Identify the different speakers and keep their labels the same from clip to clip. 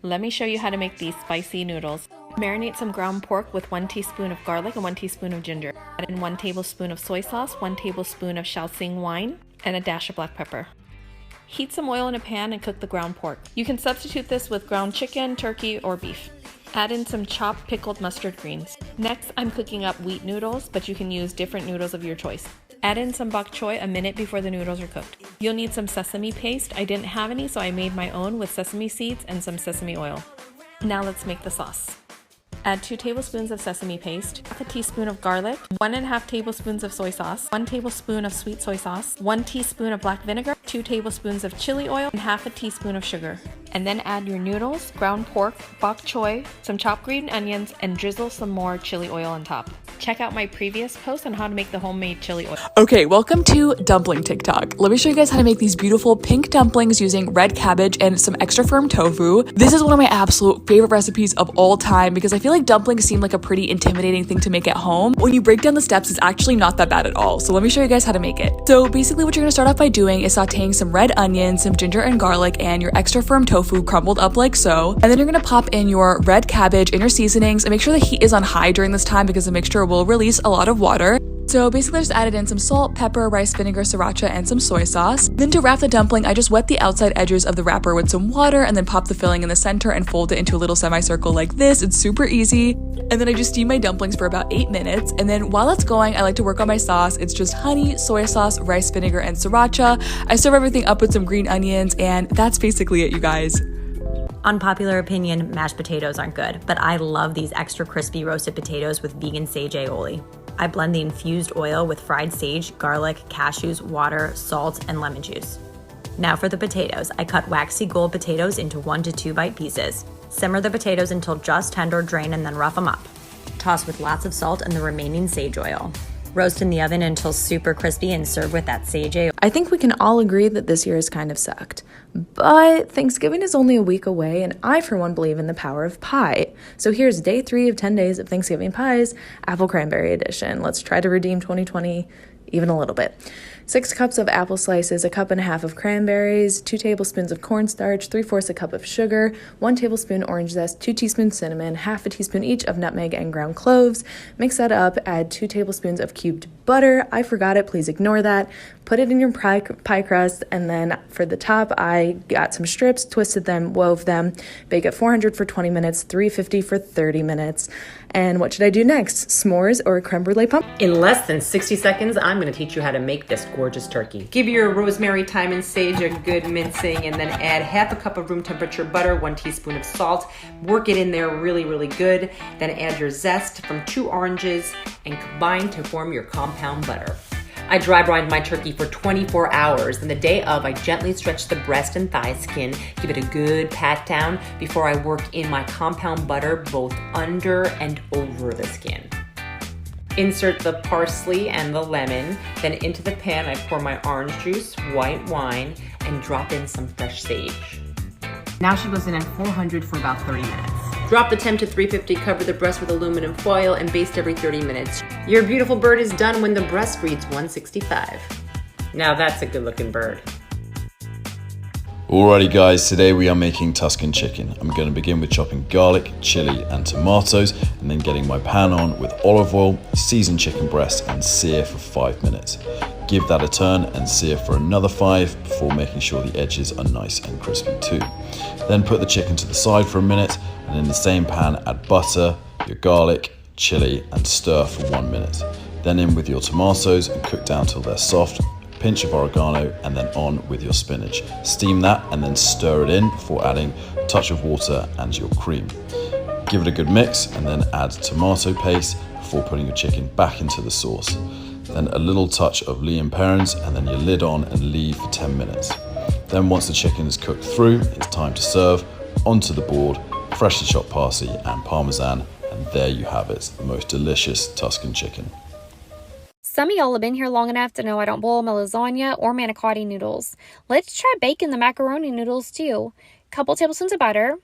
Speaker 1: Let me show you how to make these spicy noodles. Marinate some ground pork with 1 teaspoon of garlic and 1 teaspoon of ginger. Add in 1 tablespoon of soy sauce, 1 tablespoon of Shaoxing wine, and a dash of black pepper. Heat some oil in a pan and cook the ground pork. You can substitute this with ground chicken, turkey, or beef. Add in some chopped pickled mustard greens. Next, I'm cooking up wheat noodles, but you can use different noodles of your choice. Add in some bok choy a minute before the noodles are cooked. You'll need some sesame paste. I didn't have any, so I made my own with sesame seeds and some sesame oil. Now let's make the sauce. Add 2 tablespoons of sesame paste, half a teaspoon of garlic, 1.5 tablespoons of soy sauce, 1 tablespoon of sweet soy sauce, 1 teaspoon of black vinegar, 2 tablespoons of chili oil, and half a teaspoon of sugar. And then add your noodles, ground pork, bok choy, some chopped green onions, and drizzle some more chili oil on top. Check out my previous post on how to make the homemade chili oil.
Speaker 2: Okay, welcome to dumpling TikTok. Let me show you guys how to make these beautiful pink dumplings using red cabbage and some extra firm tofu. This is one of my absolute favorite recipes of all time because I feel like dumplings seem like a pretty intimidating thing to make at home. When you break down the steps, it's actually not that bad at all. So let me show you guys how to make it. So basically what you're gonna start off by doing is sauteing some red onions, some ginger and garlic, and your extra firm tofu crumbled up like so. And then you're gonna pop in your red cabbage and your seasonings and make sure the heat is on high during this time because the mixture will release a lot of water. So basically I just added in some salt, pepper, rice vinegar, sriracha, and some soy sauce. Then to wrap the dumpling, I just wet the outside edges of the wrapper with some water and then pop the filling in the center and fold it into a little semicircle like this. It's super easy. And then I just steam my dumplings for about 8 minutes. And then while that's going, I like to work on my sauce. It's just honey, soy sauce, rice vinegar, and sriracha. I serve everything up with some green onions, and that's basically it, you guys.
Speaker 3: Unpopular opinion, mashed potatoes aren't good, but I love these extra crispy roasted potatoes with vegan sage aioli. I blend the infused oil with fried sage, garlic, cashews, water, salt, and lemon juice. Now for the potatoes, I cut waxy gold potatoes into 1 to 2 bite pieces. Simmer the potatoes until just tender, drain, and then rough them up. Toss with lots of salt and the remaining sage oil. Roast in the oven until super crispy and serve with that sage oil.
Speaker 4: I think we can all agree that this year has kind of sucked. But Thanksgiving is only a week away, and I, for one, believe in the power of pie. So here's day 3 of 10 days of Thanksgiving pies, apple cranberry edition. Let's try to redeem 2020 even a little bit. 6 cups of apple slices, 1.5 cups of cranberries, 2 tablespoons of cornstarch, 3/4 a cup of sugar, 1 tablespoon orange zest, 2 teaspoons cinnamon, half a teaspoon each of nutmeg and ground cloves. Mix that up, add 2 tablespoons of cubed butter. I forgot it, please ignore that. Put it in your pie crust, and then for the top, I got some strips, twisted them, wove them, bake at 400 for 20 minutes, 350 for 30 minutes. And what should I do next? S'mores or creme brulee pumpkin?
Speaker 5: In less than 60 seconds, I'm going to teach you how to make this gorgeous turkey. Give your rosemary, thyme, and sage a good mincing, and then add half a cup of room temperature butter, 1 teaspoon of salt. Work it in there really, really good. Then add your zest from 2 oranges and combine to form your compound butter. I dry brined my turkey for 24 hours, and the day of, I gently stretch the breast and thigh skin, give it a good pat down before I work in my compound butter both under and over the skin. Insert the parsley and the lemon, then into the pan I pour my orange juice, white wine, and drop in some fresh sage. Now she goes in at 400 for about 30 minutes. Drop the temp to 350, cover the breast with aluminum foil, and baste every 30 minutes. Your beautiful bird is done when the breast reads 165. Now that's a good looking bird.
Speaker 6: Alrighty guys, today we are making Tuscan chicken. I'm going to begin with chopping garlic, chili and tomatoes, and then getting my pan on with olive oil, season chicken breast and sear for 5 minutes. Give that a turn and sear for another 5 before making sure the edges are nice and crispy too. Then put the chicken to the side for a minute, and in the same pan add butter, your garlic, chili and stir for 1 minute. Then in with your tomatoes and cook down till they're soft. Pinch of oregano and then on with your spinach. Steam that and then stir it in before adding a touch of water and your cream. Give it a good mix and then add tomato paste before putting your chicken back into the sauce. Then a little touch of Lea & Perrins and then your lid on and leave for 10 minutes. Then once the chicken is cooked through, it's time to serve. Onto the board, freshly chopped parsley and parmesan, and there you have it, the most delicious Tuscan chicken.
Speaker 7: Some of y'all have been here long enough to know I don't boil my lasagna or manicotti noodles. Let's try baking the macaroni noodles too. Couple tablespoons of butter,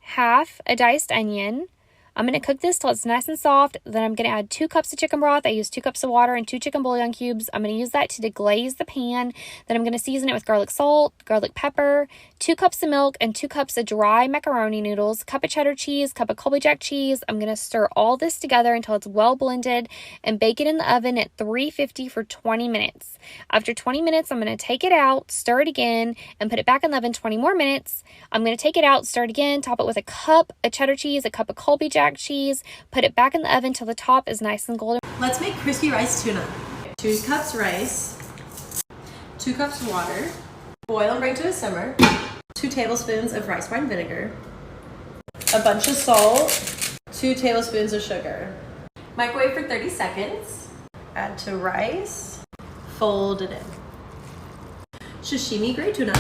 Speaker 7: half a diced onion, I'm going to cook this till it's nice and soft. Then I'm going to add 2 cups of chicken broth. I use 2 cups of water and 2 chicken bouillon cubes. I'm going to use that to deglaze the pan. Then I'm going to season it with garlic salt, garlic pepper, 2 cups of milk, and 2 cups of dry macaroni noodles, cup of cheddar cheese, cup of Colby Jack cheese. I'm going to stir all this together until it's well blended and bake it in the oven at 350 for 20 minutes. After 20 minutes, I'm going to take it out, stir it again, and put it back in the oven 20 more minutes. I'm going to take it out, stir it again, top it with a cup of cheddar cheese, a cup of Colby Jack cheese, put it back in the oven till the top is nice and golden.
Speaker 8: Let's make crispy rice tuna. 2 cups rice, 2 cups water, boil and bring to a simmer, 2 tablespoons of rice wine vinegar, a bunch of salt, 2 tablespoons of sugar. Microwave for 30 seconds, add to rice, fold it in. Sashimi grade tuna,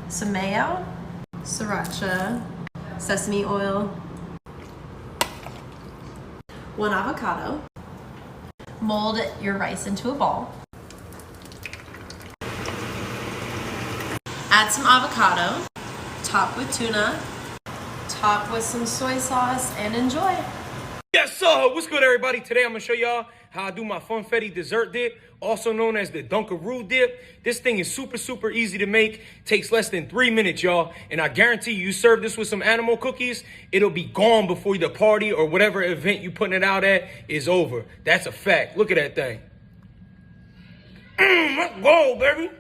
Speaker 8: some mayo, sriracha, sesame oil, 1 avocado. Mold your rice into a ball. Add some avocado, top with tuna, top with some soy sauce, and enjoy.
Speaker 9: Yes, sir. What's good, everybody? Today I'm gonna show y'all how I do my funfetti dessert dip, also known as the Dunkaroo dip. This thing is super easy to make. Takes less than 3 minutes, y'all. And I guarantee you serve this with some animal cookies, it'll be gone before the party or whatever event you putting it out at is over. That's a fact. Look at that thing. Let's go, baby.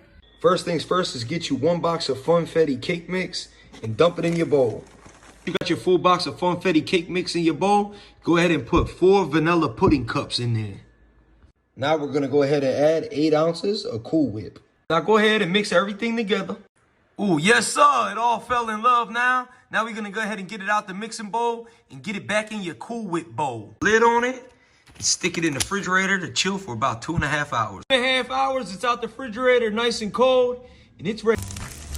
Speaker 10: First things first is get you 1 box of Funfetti cake mix and dump it in your bowl. You got your full box of Funfetti cake mix in your bowl. Go ahead and put 4 vanilla pudding cups in there. Now we're gonna go ahead and add 8 ounces of Cool Whip. Now go ahead and mix everything together.
Speaker 9: Ooh, yes, sir. It all fell in love now. Now we're gonna go ahead and get it out the mixing bowl and get it back in your Cool Whip bowl. Lid on it and stick it in the refrigerator to chill for about 2.5 hours. 2.5 hours, it's out the refrigerator, nice and cold, and it's ready.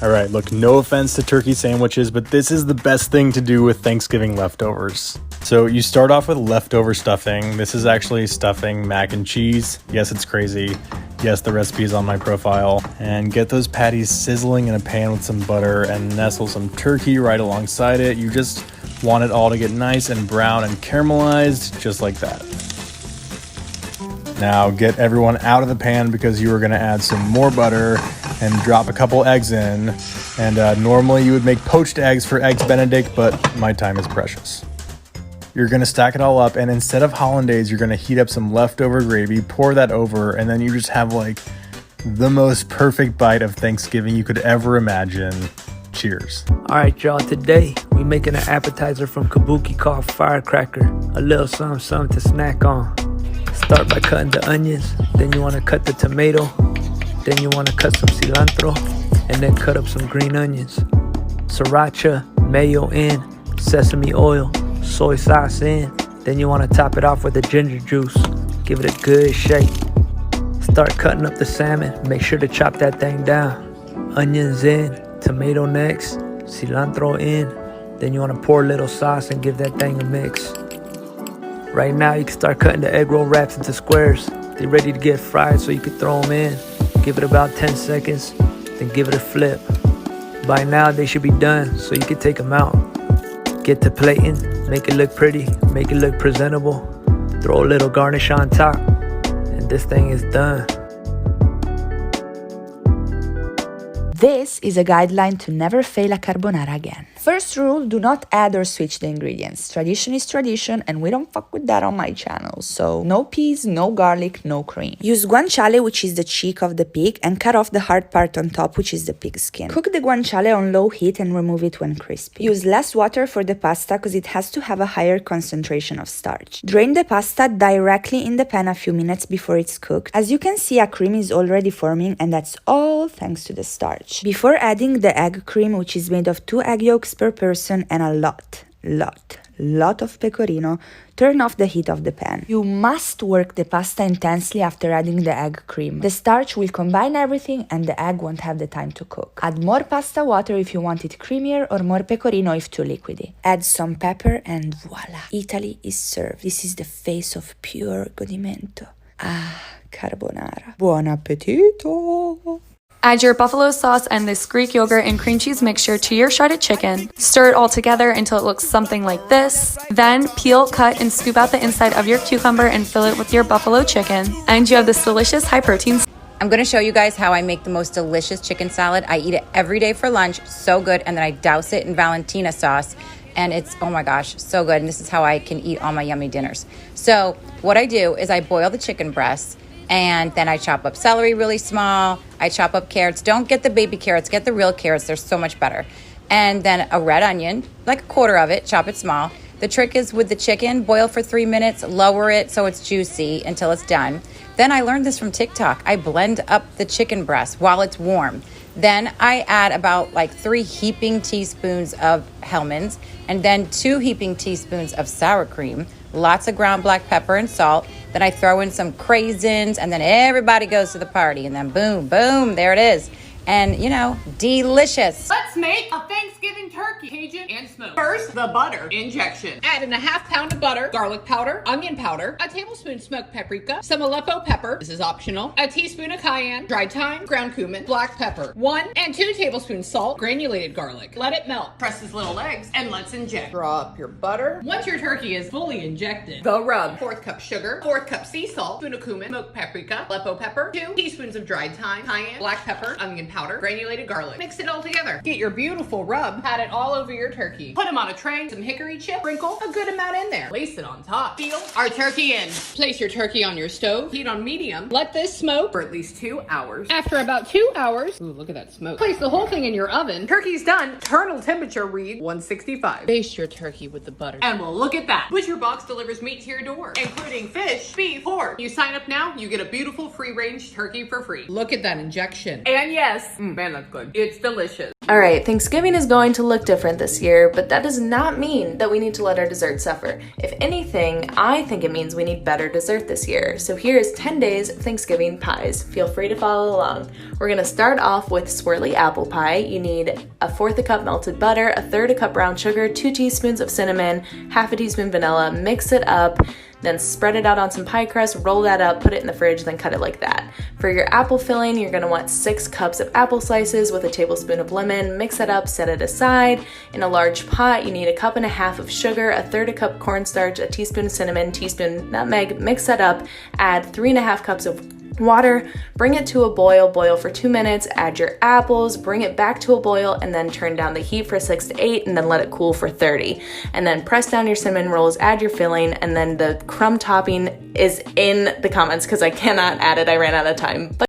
Speaker 11: All right, look, no offense to turkey sandwiches, but this is the best thing to do with Thanksgiving leftovers. So you start off with leftover stuffing. This is actually stuffing mac and cheese. Yes, it's crazy. Yes, the recipe is on my profile. And get those patties sizzling in a pan with some butter and nestle some turkey right alongside it. You just want it all to get nice and brown and caramelized, just like that. Now get everyone out of the pan because you are gonna add some more butter and drop a couple eggs in. And normally you would make poached eggs for Eggs Benedict, but my time is precious. You're gonna stack it all up, and instead of hollandaise, you're gonna heat up some leftover gravy, pour that over, and then you just have like the most perfect bite of Thanksgiving you could ever imagine. Cheers.
Speaker 12: All right, y'all, today we making an appetizer from Kabuki called Firecracker. A little something to snack on. Start by cutting the onions, then you wanna cut the tomato, then you wanna cut some cilantro, and then cut up some green onions. Sriracha, mayo in, sesame oil, soy sauce in. Then you want to top it off with the ginger juice. Give it a good shake. Start cutting up the salmon. Make sure to chop that thing down. Onions in, tomato next, cilantro in. Then you want to pour a little sauce and give that thing a mix. Right now you can start cutting the egg roll wraps into squares. They're ready to get fried, so you can throw them in. Give it about 10 seconds, then give it a flip. By now they should be done, so you can take them out. Get to plating, make it look pretty, make it look presentable. Throw a little garnish on top, and this thing is done.
Speaker 13: This is a guideline to never fail a carbonara again. First rule, do not add or switch the ingredients. Tradition is tradition, and we don't fuck with that on my channel. So no peas, no garlic, no cream. Use guanciale, which is the cheek of the pig, and cut off the hard part on top, which is the pig skin. Cook the guanciale on low heat and remove it when crispy. Use less water for the pasta because it has to have a higher concentration of starch. Drain the pasta directly in the pan a few minutes before it's cooked. As you can see, a cream is already forming, and that's all thanks to the starch. Before adding the egg cream, which is made of 2 egg yolks per person and a lot of pecorino, turn off the heat of the pan. You must work the pasta intensely after adding the egg cream. The starch will combine everything and the egg won't have the time to cook. Add more pasta water if you want it creamier or more pecorino if too liquidy. Add some pepper and voila, Italy is served. This is the face of pure godimento. Ah, carbonara. Buon appetito!
Speaker 14: Add your buffalo sauce and this Greek yogurt and cream cheese mixture to your shredded chicken. Stir it all together until it looks something like this. Then peel, cut, and scoop out the inside of your cucumber and fill it with your buffalo chicken. And you have this delicious high protein.
Speaker 15: I'm gonna show you guys how I make the most delicious chicken salad. I eat it every day for lunch, so good, and then I douse it in Valentina sauce. And it's, oh my gosh, so good. And this is how I can eat all my yummy dinners. So what I do is I boil the chicken breasts, and then I chop up celery really small. I chop up carrots. Don't get the baby carrots, get the real carrots. They're so much better. And then a red onion, like a quarter of it, chop it small. The trick is with the chicken, boil for 3 minutes, lower it so it's juicy until it's done. Then I learned this from TikTok. I blend up the chicken breast while it's warm. Then I add about like 3 heaping teaspoons of Hellmann's and then 2 heaping teaspoons of sour cream, lots of ground black pepper and salt. Then I throw in some craisins and then everybody goes to the party and then boom, boom, there it is. And, you know, delicious.
Speaker 16: Let's make a Thanksgiving turkey, Cajun and smoked. First, the butter injection. Add in a ½ pound of butter, garlic powder, onion powder, a tablespoon smoked paprika, some Aleppo pepper, this is optional, a teaspoon of cayenne, dried thyme, ground cumin, black pepper, 1 and 2 tablespoons salt, granulated garlic. Let it melt. Press his little legs and let's inject. Draw up your butter. Once your turkey is fully injected, the rub. 1/4 cup sugar, 1/4 cup sea salt, spoon of cumin, smoked paprika, Aleppo pepper, 2 teaspoons of dried thyme, cayenne, black pepper, onion powder, granulated garlic. Mix it all together. Get your beautiful rub. Pat it all over your turkey. Put them on a tray. Some hickory chip. Sprinkle a good amount in there. Place it on top. Seal our turkey in. Place your turkey on your stove. Heat on medium. Let this smoke for at least 2 hours. After about 2 hours, ooh, look at that smoke. Place the whole thing in your oven. Turkey's done. Internal temperature read 165. Baste your turkey with the butter. And well, look at that. Butcher Box delivers meat to your door, including fish, beef, pork. You sign up now, you get a beautiful free-range turkey for free. Look at that injection. And yes, man, that's good. It's delicious.
Speaker 4: All right, Thanksgiving is going to look different this year, but that does not mean that we need to let our dessert suffer. If anything, I think it means we need better dessert this year. So here is 10 days of Thanksgiving pies. Feel free to follow along. We're gonna start off with swirly apple pie. You need 1/4 cup melted butter, 1/3 cup brown sugar, 2 teaspoons of cinnamon, 1/2 teaspoon vanilla, mix it up, then spread it out on some pie crust, roll that up, put it in the fridge, then cut it like that. For your apple filling, you're gonna want 6 cups of apple slices with a tablespoon of lemon, mix it up, set it aside. In a large pot, you need 1.5 cups of sugar, 1/3 cup cornstarch, a teaspoon of cinnamon, teaspoon nutmeg, mix that up, add 3.5 cups of water, bring it to a boil, boil for 2 minutes, add your apples, bring it back to a boil, and then turn down the heat for 6 to 8, and then let it cool for 30. And then press down your cinnamon rolls, add your filling, and then the crumb topping is in the comments because I cannot add it, I ran out of time. But